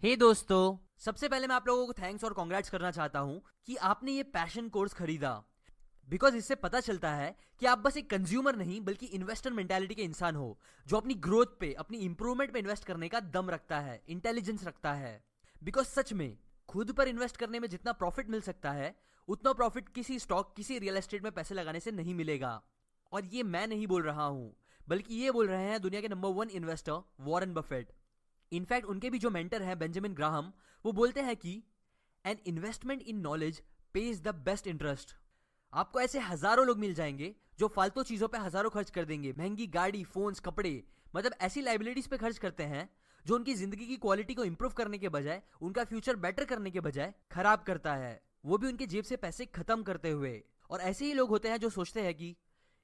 हे दोस्तों, सबसे पहले मैं आप लोगों को थैंक्स और कॉन्ग्रेट्स करना चाहता हूं कि आपने ये पैशन कोर्स खरीदा। बिकॉज इससे पता चलता है कि आप बस एक कंज्यूमर नहीं बल्कि इन्वेस्टर मेंटालिटी के इंसान हो जो अपनी ग्रोथ पे, अपनी इंप्रूवमेंट पे इन्वेस्ट करने का दम रखता है, इंटेलिजेंस रखता है। बिकॉज सच में खुद पर इन्वेस्ट करने में जितना प्रॉफिट मिल सकता है उतना प्रॉफिट किसी स्टॉक, किसी रियल एस्टेट में पैसे लगाने से नहीं मिलेगा। और ये मैं नहीं बोल रहा हूं, बल्कि ये बोल रहे हैं दुनिया के number 1 investor Warren Buffett. In fact उनके भी जो मेंटर हैं बेंजामिन ग्राहम, वो बोलते हैं कि an investment in knowledge page the best interest. आपको ऐसे हजारों लोग मिल जाएंगे जो फालतू चीजों पे हजारों खर्च कर देंगे, महंगी गाड़ी, फोन्स, कपड़े, मतलब ऐसी लाइबिलिटीज पे खर्च करते हैं जो उनकी जिंदगी की क्वालिटी को इंप्रूव करने के बजाय, उनका फ्यूचर बेटर करने के बजाय खराब करता है, वो भी उनके जेब से पैसे खत्म करते हुए। और ऐसे ही लोग होते हैं जो सोचते हैं कि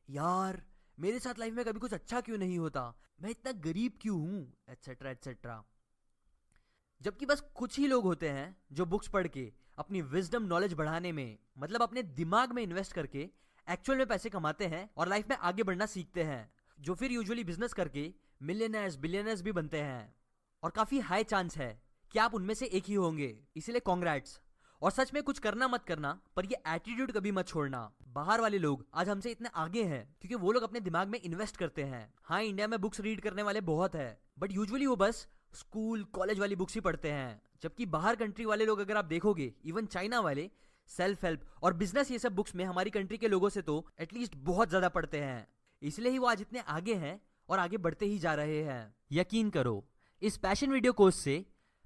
यार मेरे साथ लाइफ में कभी कुछ अच्छा क्यों नहीं होता, मैं इतना गरीब क्यों हूं, एटसेट्रा एटसेट्रा। जबकि बस कुछ ही लोग होते हैं जो बुक्स पढ़ के अपनी विजडम नॉलेज बढ़ाने में, मतलब अपने दिमाग में इन्वेस्ट करके एक्चुअल में पैसे कमाते हैं और लाइफ में आगे बढ़ना सीखते हैं, जो फिर यूजुअली बिजनेस करके मिलियनर्स, बिलियनर्स भी बनते हैं। और काफी हाई चांस है कि आप उनमें से एक ही होंगे, इसलिए कॉन्ग्रेट्स। और सच में कुछ करना मत करना, पर ये एटीट्यूड कभी मत छोड़ना। बाहर वाले लोग आज हमसे इतने आगे हैं क्योंकि वो लोग अपने दिमाग में इन्वेस्ट करते हैं। हाँ, इंडिया में बुक्स रीड करने वाले बहुत है, बट यूजुअली वो बस स्कूल कॉलेज वाली बुक्स ही पढ़ते हैं। जबकि बाहर कंट्री वाले लोग अगर आप देखोगे, इवन चाइना वाले, सेल्फ हेल्प और बिजनेस ये सब बुक्स में हमारी कंट्री के लोगों से तो एटलीस्ट बहुत ज्यादा पढ़ते हैं। इसलिए ही वो आज इतने आगे हैं और आगे बढ़ते ही जा रहे हैं। यकीन करो, इस पैशन वीडियो कोर्स से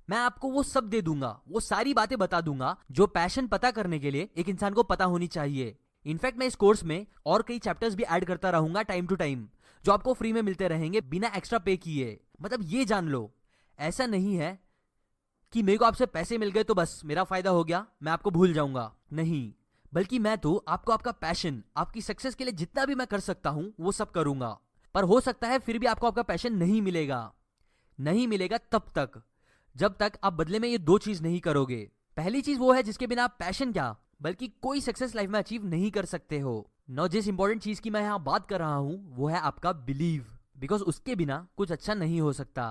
मैं आपको वो सब दे दूंगा, वो सारी बातें बता दूंगा जो पैशन पता करने के लिए एक इंसान को पता होनी चाहिए। इनफैक्ट मैं इस कोर्स में और कई चैप्टर्स भी ऐड करता रहूंगा टाइम टू टाइम, जो आपको फ्री में मिलते रहेंगे बिना एक्स्ट्रा पे किए। मतलब ये जान लो, ऐसा नहीं है कि मेरे को आपसे पैसे मिल गए तो बस मेरा फायदा हो गया, मैं आपको भूल जाऊंगा। नहीं, बल्कि मैं तो आपको आपका पैशन, आपकी सक्सेस के लिए जितना भी मैं कर सकता हूं वो सब करूंगा। पर हो सकता है फिर भी आपको आपका पैशन नहीं मिलेगा। नहीं मिलेगा तब तक जब तक आप बदले में ये दो चीज नहीं करोगे। पहली चीज वो है जिसके बिना आप पैशन क्या बल्कि कोई सक्सेस लाइफ में अचीव नहीं कर सकते हो। नौ, जिस इंपॉर्टेंट चीज की मैं यहां बात कर रहा हूं वो है आपका बिलीव। बिकॉज उसके बिना कुछ अच्छा नहीं हो सकता।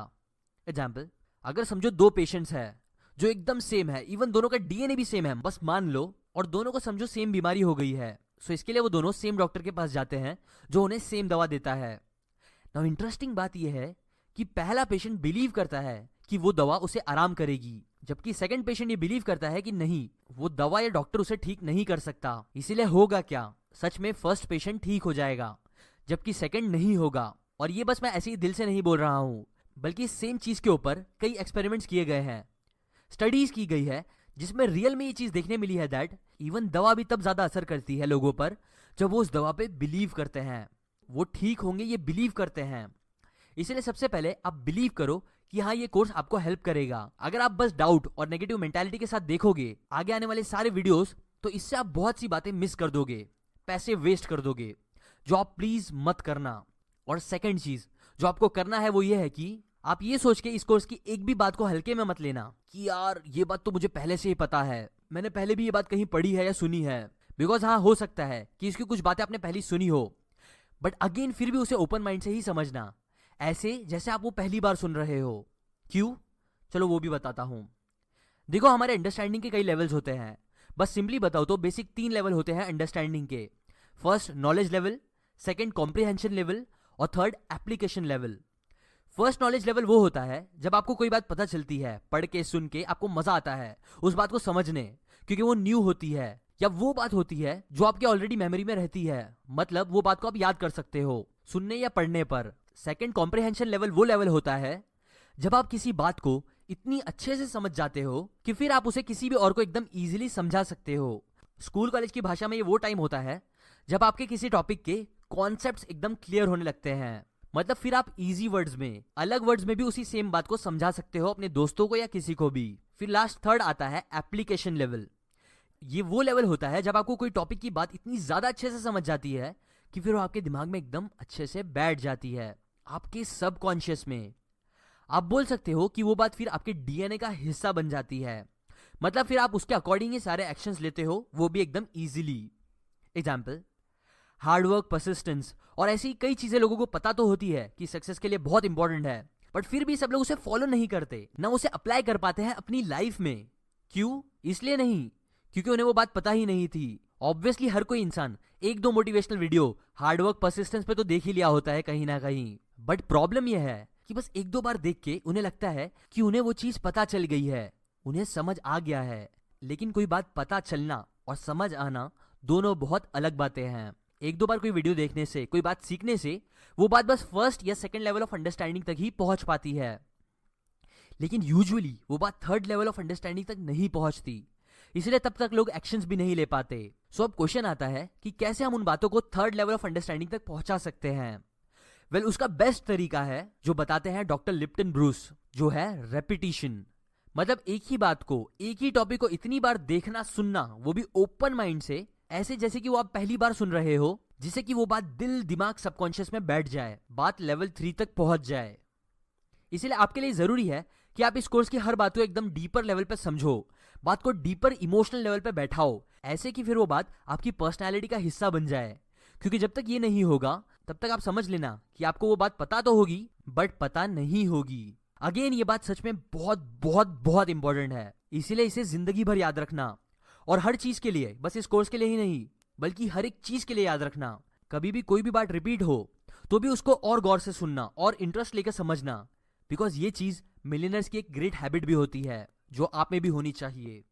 एग्जाम्पल, अगर समझो दो पेशेंट्स है जो एकदम सेम है, इवन दोनों का डीएनए भी सेम है, बस मान लो, और दोनों को समझो सेम बीमारी हो गई है। सो इसके लिए वो दोनों सेम डॉक्टर के पास जाते हैं जो उन्हें सेम दवा देता है। नाउ इंटरेस्टिंग बात यह है कि पहला पेशेंट बिलीव करता है कि वो दवा उसे आराम करेगी, जबकि सेकंड पेशेंट ये बिलीव करता है कि नहीं, वो दवा या डॉक्टर उसे ठीक नहीं कर सकता। इसीलिए होगा क्या, सच में फर्स्ट पेशेंट ठीक हो जाएगा जबकि सेकंड नहीं होगा। और ये बस मैं ऐसे ही दिल से नहीं बोल रहा हूं, बल्कि सेम चीज के ऊपर कई एक्सपेरिमेंट्स किए गए हैं, स्टडीज की गई है, जिसमें रियल में ये चीज देखने मिली है दैट इवन दवा भी तब ज्यादा असर करती है लोगों पर जब वो उस दवा पे बिलीव करते हैं। वो ठीक होंगे ये बिलीव करते हैं। इसलिए सबसे पहले आप बिलीव करो कि हाँ, ये कोर्स आपको हेल्प करेगा। अगर आप बस डाउट और नेगेटिव मेंटालिटी के साथ देखोगे आगे आने वाले सारे वीडियोस, तो इससे आप बहुत सी बातें मिस कर दोगे, पैसे वेस्ट कर दोगे, जो आप प्लीज मत करना। और सेकंड चीज जो आपको करना है वो ये है कि आप ये सोच के इस कोर्स की एक भी बात को हल्के में मत लेना कि यार ये बात तो मुझे पहले से ही पता है, मैंने पहले भी ये बात कहीं पढ़ी है या सुनी है। बिकॉज हाँ, हो सकता है कि इसकी कुछ बातें आपने पहले सुनी हो, बट अगेन फिर भी उसे ओपन माइंड से ही समझना, ऐसे जैसे आप वो पहली बार सुन रहे हो। क्यों? चलो वो भी बताता हूं। देखो, हमारे अंडरस्टैंडिंग के कई लेवल्स होते हैं। बस सिंपली बताओ तो बेसिक 3 लेवल होते हैं अंडरस्टैंडिंग के। First knowledge level, second comprehension level और third application level. First knowledge level वो होता है जब आपको कोई बात पता चलती है, पढ़ के सुन के आपको मजा आता है उस बात को समझने, क्योंकि वो न्यू होती है, या वो बात होती है जो आपके ऑलरेडी मेमोरी में रहती है, मतलब वो बात को आप याद कर सकते हो सुनने या पढ़ने पर। सेकंड कॉम्प्रिहेंशन लेवल वो लेवल होता है जब आप किसी बात को इतनी अच्छे से समझ जाते हो कि फिर आप उसे किसी भी और को एकदम इजीली समझा सकते हो। स्कूल कॉलेज की भाषा में ये वो टाइम होता है जब आपके किसी टॉपिक के कॉन्सेप्ट्स एकदम क्लियर होने लगते हैं, मतलब फिर आप इजी वर्ड्स में, अलग वर्ड्स में भी उसी सेम बात को समझा सकते हो अपने दोस्तों को या किसी को भी। फिर लास्ट थर्ड आता है एप्लीकेशन लेवल। ये वो लेवल होता है जब आपको कोई टॉपिक की बात इतनी ज्यादा अच्छे से समझ जाती है कि फिर वो आपके दिमाग में एकदम अच्छे से बैठ जाती है, आपके सबकॉन्शियस में। आप बोल सकते हो कि वो बात फिर आपके डीएनए का हिस्सा बन जाती है, मतलब फिर आप उसके अकॉर्डिंग ही सारे एक्शंस लेते हो, वो भी एकदम इजीली। एग्जाम्पल, हार्डवर्क, परसिस्टेंस और ऐसी कई चीजें लोगों को पता तो होती है कि सक्सेस के लिए बहुत इंपॉर्टेंट है, बट फिर भी सब लोग उसे फॉलो नहीं करते, ना उसे अप्लाई कर पाते हैं अपनी लाइफ में। क्यों? इसलिए नहीं क्योंकि उन्हें वो बात पता ही नहीं थी। ऑब्वियसली हर कोई इंसान एक दो मोटिवेशनल वीडियो, हार्डवर्क, परसिस्टेंस पे तो देख ही लिया होता है कहीं ना कहीं। बट प्रॉब्लम यह है कि बस एक दो बार देख के उन्हें लगता है कि उन्हें वो चीज पता चल गई है, उन्हें समझ आ गया है। लेकिन कोई बात पता चलना और समझ आना दोनों बहुत अलग बातें हैं। एक दो बार कोई वीडियो देखने से, कोई बात सीखने से वो बात बस फर्स्ट या सेकंड लेवल ऑफ अंडरस्टैंडिंग तक ही पहुंच पाती है, लेकिन यूजुअली वो बात थर्ड लेवल ऑफ अंडरस्टैंडिंग तक नहीं पहुंचती। इसलिए तब तक लोग एक्शंस भी नहीं ले पाते। सो अब क्वेश्चन आता है कि कैसे हम उन बातों को थर्ड लेवल ऑफ अंडरस्टैंडिंग तक पहुंचा सकते हैं। वेल, उसका बेस्ट तरीका है जो बताते हैं डॉक्टर लिप्टन ब्रूस, जो है रेपिटिशन। मतलब एक ही बात को, एक ही टॉपिक को इतनी बार देखना, सुनना, वो भी ओपन माइंड से, ऐसे जैसे कि वो आप पहली बार सुन रहे हो, जिससे कि वो बात दिल, दिमाग, सबकॉन्शियस में बैठ जाए, बात लेवल 3 तक पहुंच जाए। इसलिए आपके लिए जरूरी है कि आप इस कोर्स की हर बात को एकदम डीपर लेवल पे समझो, बात को डीपर इमोशनल लेवल पे बैठाओ, ऐसे कि फिर वो बात आपकी पर्सनैलिटी का हिस्सा बन जाए। क्योंकि जब तक ये नहीं होगा तब तक आप समझ लेना कि आपको वो बात पता तो होगी बट पता नहीं होगी। अगेन, ये बात सच में बहुत बहुत बहुत इंपॉर्टेंट है, इसीलिए इसे जिंदगी भर याद रखना। और हर चीज के लिए, बस इस कोर्स के लिए ही नहीं बल्कि हर एक चीज के लिए याद रखना। कभी भी कोई भी बात रिपीट हो तो भी उसको और गौर से सुनना और इंटरेस्ट लेकर समझना, बिकॉज ये चीज मिलियनर्स की एक ग्रेट हैबिट भी होती है जो आप में भी होनी चाहिए।